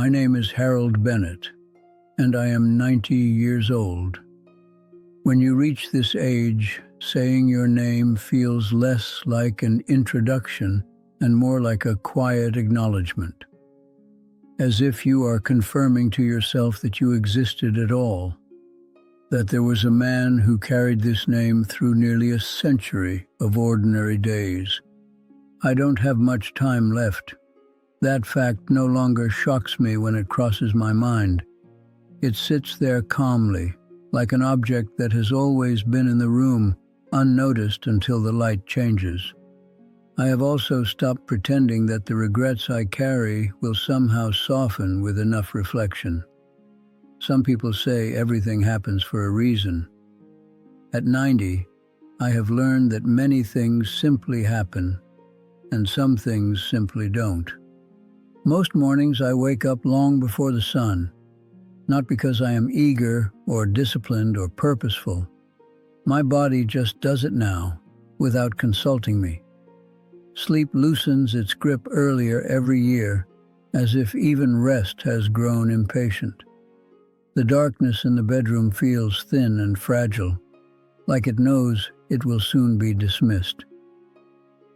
My name is Harold Bennett, and I am 90 years old. When you reach this age, saying your name feels less like an introduction and more like a quiet acknowledgement, as if you are confirming to yourself that you existed at all, that there was a man who carried this name through nearly a century of ordinary days. I don't have much time left. That fact no longer shocks me when it crosses my mind. It sits there calmly, like an object that has always been in the room, unnoticed until the light changes. I have also stopped pretending that the regrets I carry will somehow soften with enough reflection. Some people say everything happens for a reason. At 90, I have learned that many things simply happen, and some things simply don't. Most mornings I wake up long before the sun, not because I am eager or disciplined or purposeful. My body just does it now, without consulting me. Sleep loosens its grip earlier every year, as if even rest has grown impatient. The darkness in the bedroom feels thin and fragile, like it knows it will soon be dismissed.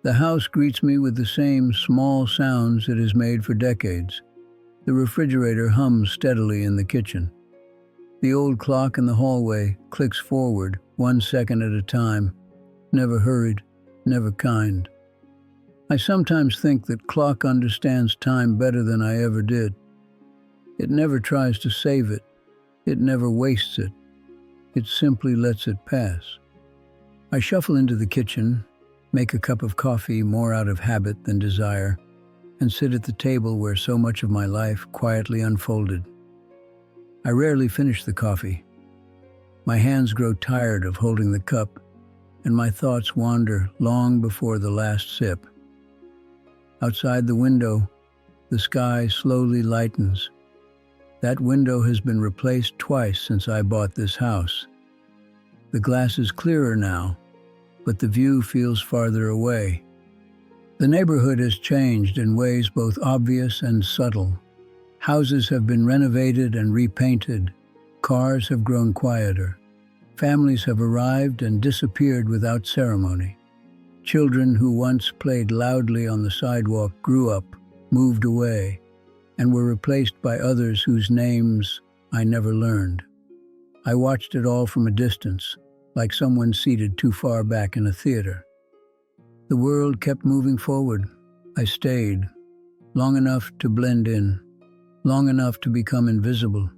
The house greets me with the same small sounds it has made for decades. The refrigerator hums steadily in the kitchen. The old clock in the hallway clicks forward 1 second at a time, never hurried, never kind. I sometimes think that clock understands time better than I ever did. It never tries to save it. It never wastes it. It simply lets it pass. I shuffle into the kitchen, make a cup of coffee more out of habit than desire, and sit at the table where so much of my life quietly unfolded. I rarely finish the coffee. My hands grow tired of holding the cup, and my thoughts wander long before the last sip. Outside the window, the sky slowly lightens. That window has been replaced twice since I bought this house. The glass is clearer now, but the view feels farther away. The neighborhood has changed in ways both obvious and subtle. Houses have been renovated and repainted. Cars have grown quieter. Families have arrived and disappeared without ceremony. Children who once played loudly on the sidewalk grew up, moved away, and were replaced by others whose names I never learned. I watched it all from a distance, like someone seated too far back in a theater. The world kept moving forward. I stayed, long enough to blend in, long enough to become invisible.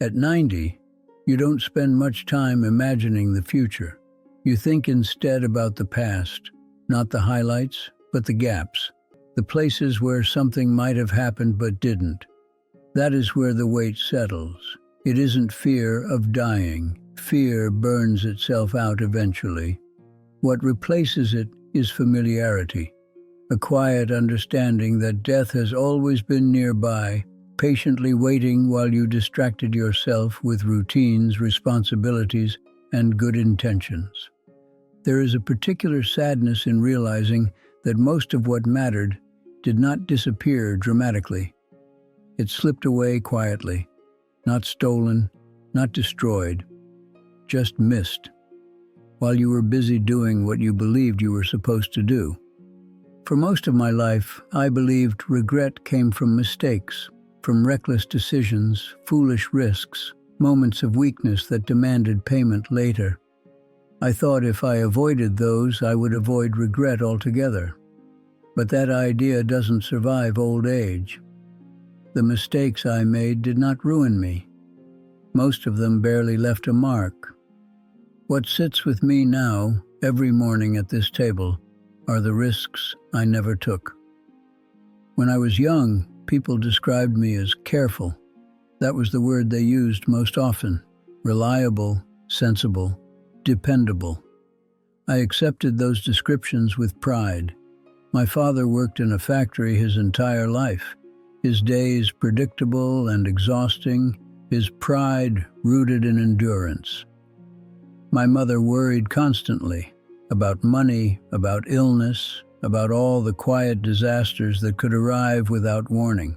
At 90, you don't spend much time imagining the future. You think instead about the past, not the highlights, but the gaps, the places where something might have happened but didn't. That is where the weight settles. It isn't fear of dying. Fear burns itself out eventually. What replaces it is familiarity, a quiet understanding that death has always been nearby, patiently waiting while you distracted yourself with routines, responsibilities, and good intentions. There is a particular sadness in realizing that most of what mattered did not disappear dramatically. It slipped away quietly, not stolen, not destroyed, just missed, while you were busy doing what you believed you were supposed to do. For most of my life, I believed regret came from mistakes, from reckless decisions, foolish risks, moments of weakness that demanded payment later. I thought if I avoided those, I would avoid regret altogether. But that idea doesn't survive old age. The mistakes I made did not ruin me. Most of them barely left a mark. What sits with me now, every morning at this table, are the risks I never took. When I was young, people described me as careful. That was the word they used most often. Reliable, sensible, dependable. I accepted those descriptions with pride. My father worked in a factory his entire life. His days predictable and exhausting, his pride rooted in endurance. My mother worried constantly about money, about illness, about all the quiet disasters that could arrive without warning.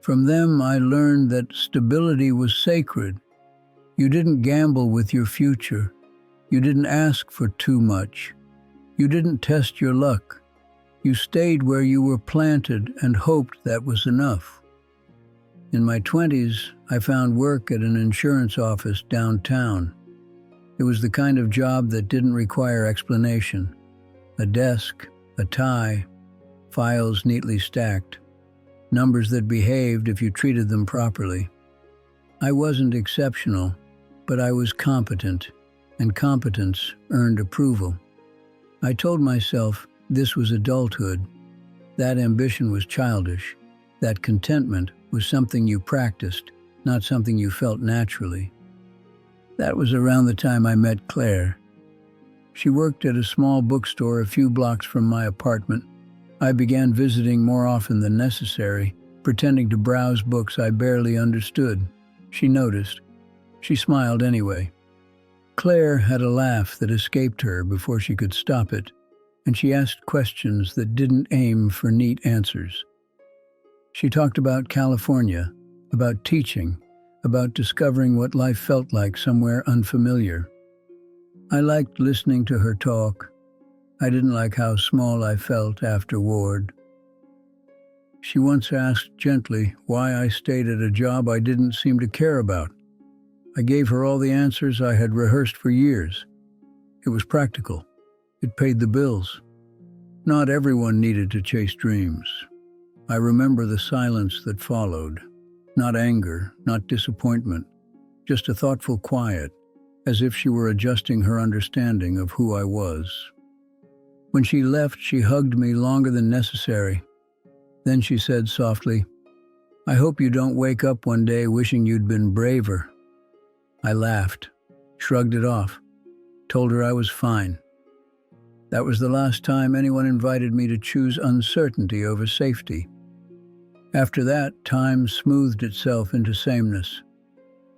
From them, I learned that stability was sacred. You didn't gamble with your future. You didn't ask for too much. You didn't test your luck. You stayed where you were planted and hoped that was enough. In my 20s, I found work at an insurance office downtown. It was the kind of job that didn't require explanation. A desk, a tie, files neatly stacked, numbers that behaved if you treated them properly. I wasn't exceptional, but I was competent, and competence earned approval. I told myself this was adulthood. That ambition was childish. That contentment was something you practiced, not something you felt naturally. That was around the time I met Claire. She worked at a small bookstore a few blocks from my apartment. I began visiting more often than necessary, pretending to browse books I barely understood. She noticed. She smiled anyway. Claire had a laugh that escaped her before she could stop it, and she asked questions that didn't aim for neat answers. She talked about California, about teaching, about discovering what life felt like somewhere unfamiliar. I liked listening to her talk. I didn't like how small I felt afterward. She once asked gently why I stayed at a job I didn't seem to care about. I gave her all the answers I had rehearsed for years. It was practical. It paid the bills. Not everyone needed to chase dreams. I remember the silence that followed. Not anger, not disappointment, just a thoughtful quiet, as if she were adjusting her understanding of who I was. When she left, she hugged me longer than necessary. Then she said softly, "I hope you don't wake up one day wishing you'd been braver." I laughed, shrugged it off, told her I was fine. That was the last time anyone invited me to choose uncertainty over safety. After that, time smoothed itself into sameness.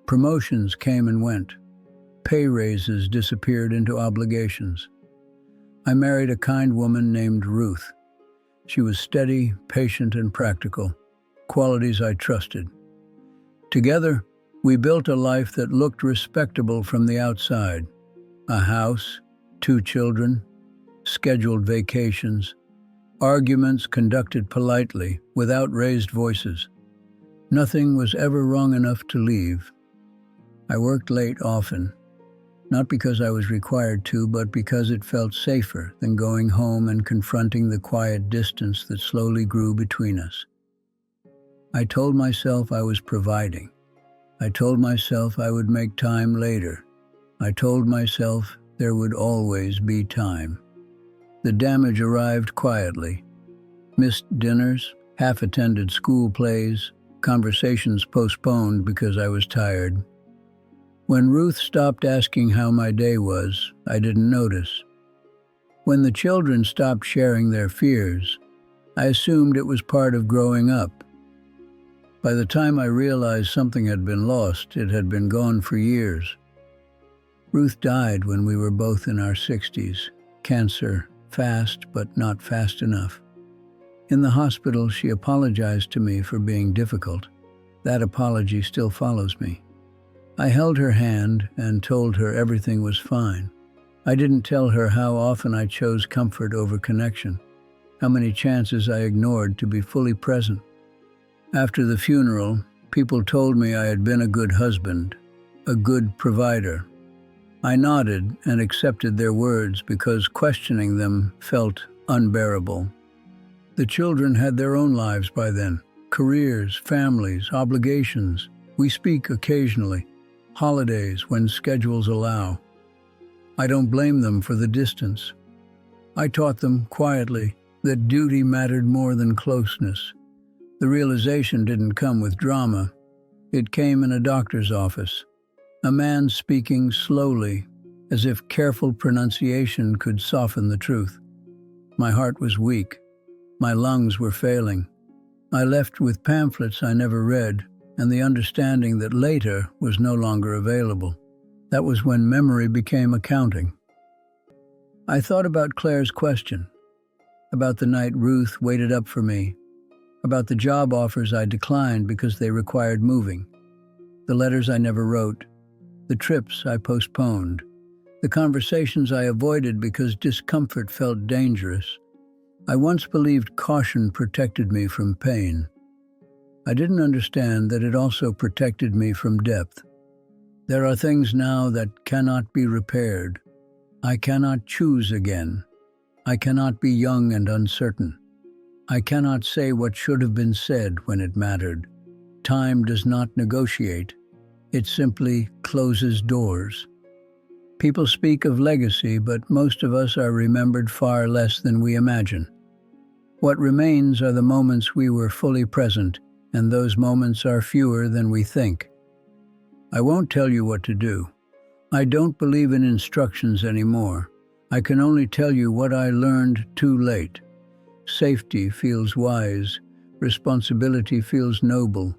Promotions came and went. Pay raises disappeared into obligations. I married a kind woman named Ruth. She was steady, patient, and practical, qualities I trusted. Together, we built a life that looked respectable from the outside. A house, 2 children, scheduled vacations, arguments conducted politely, without raised voices. Nothing was ever wrong enough to leave. I worked late often, not because I was required to, but because it felt safer than going home and confronting the quiet distance that slowly grew between us. I told myself I was providing. I told myself I would make time later. I told myself there would always be time. The damage arrived quietly. Missed dinners, half-attended school plays, conversations postponed because I was tired. When Ruth stopped asking how my day was, I didn't notice. When the children stopped sharing their fears, I assumed it was part of growing up. By the time I realized something had been lost, it had been gone for years. Ruth died when we were both in our 60s. Cancer, fast but not fast enough. In the hospital, she apologized to me for being difficult. That apology still follows me. I held her hand and told her everything was fine. I didn't tell her how often I chose comfort over connection, how many chances I ignored to be fully present. After the funeral, people told me I had been a good husband, a good provider. I nodded and accepted their words because questioning them felt unbearable. The children had their own lives by then, careers, families, obligations. We speak occasionally, holidays when schedules allow. I don't blame them for the distance. I taught them quietly that duty mattered more than closeness. The realization didn't come with drama. It came in a doctor's office. A man speaking slowly, as if careful pronunciation could soften the truth. My heart was weak. My lungs were failing. I left with pamphlets I never read, and the understanding that later was no longer available. That was when memory became accounting. I thought about Claire's question, about the night Ruth waited up for me, about the job offers I declined because they required moving, the letters I never wrote, the trips I postponed, the conversations I avoided because discomfort felt dangerous. I once believed caution protected me from pain. I didn't understand that it also protected me from depth. There are things now that cannot be repaired. I cannot choose again. I cannot be young and uncertain. I cannot say what should have been said when it mattered. Time does not negotiate. It simply closes doors. People speak of legacy, but most of us are remembered far less than we imagine. What remains are the moments we were fully present, and those moments are fewer than we think. I won't tell you what to do. I don't believe in instructions anymore. I can only tell you what I learned too late. Safety feels wise, responsibility feels noble.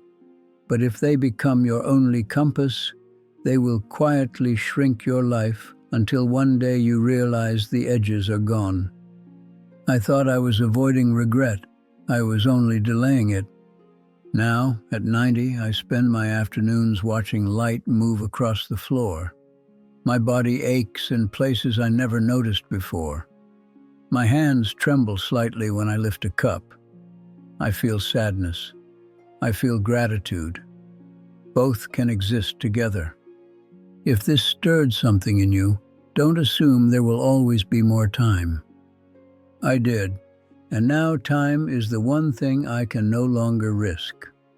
But if they become your only compass, they will quietly shrink your life until one day you realize the edges are gone. I thought I was avoiding regret. I was only delaying it. Now, at 90, I spend my afternoons watching light move across the floor. My body aches in places I never noticed before. My hands tremble slightly when I lift a cup. I feel sadness. I feel gratitude. Both can exist together. If this stirred something in you, don't assume there will always be more time. I did, and now time is the one thing I can no longer risk.